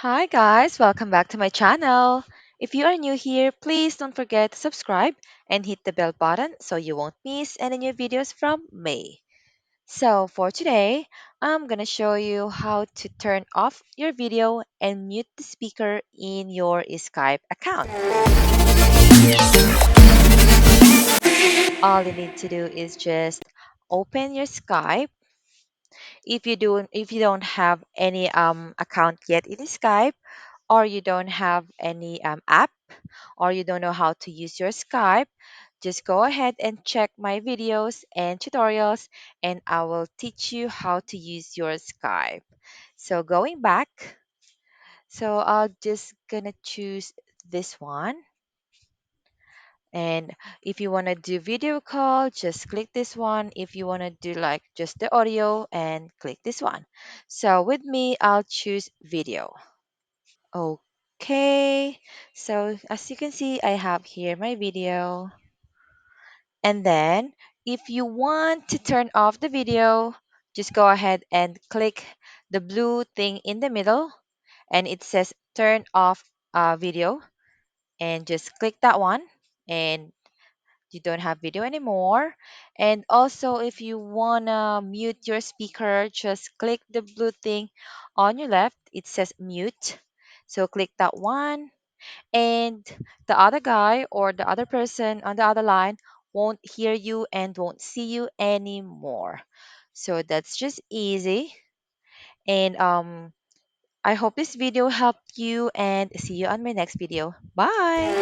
Hi guys, welcome back to my channel. If you are new here, please don't forget to subscribe and hit the bell button so you won't miss any new videos from me. So for today, I'm gonna show you how to turn off your video and mute the speaker in your Skype account. All you need to do is just open your Skype. If you don't have any account yet in Skype, or you don't have any app, or you don't know how to use your Skype, just go ahead and check my videos and tutorials, and I will teach you how to use your Skype. So going back, so I'll just gonna choose this one. And if you want to do video call, just click this one. If you want to do like just the audio, and click this one. So with me, I'll choose video. Okay, so as you can see, I have here my video. And then if you want to turn off the video, just go ahead and click the blue thing in the middle, and it says turn off video, and just click that one, and you don't have video anymore. And also, if you wanna mute your speaker, just click the blue thing on your left. It says mute. So click that one, and the other guy or the other person on the other line won't hear you and won't see you anymore. So that's just easy. And I hope this video helped you, and see you on my next video. Bye.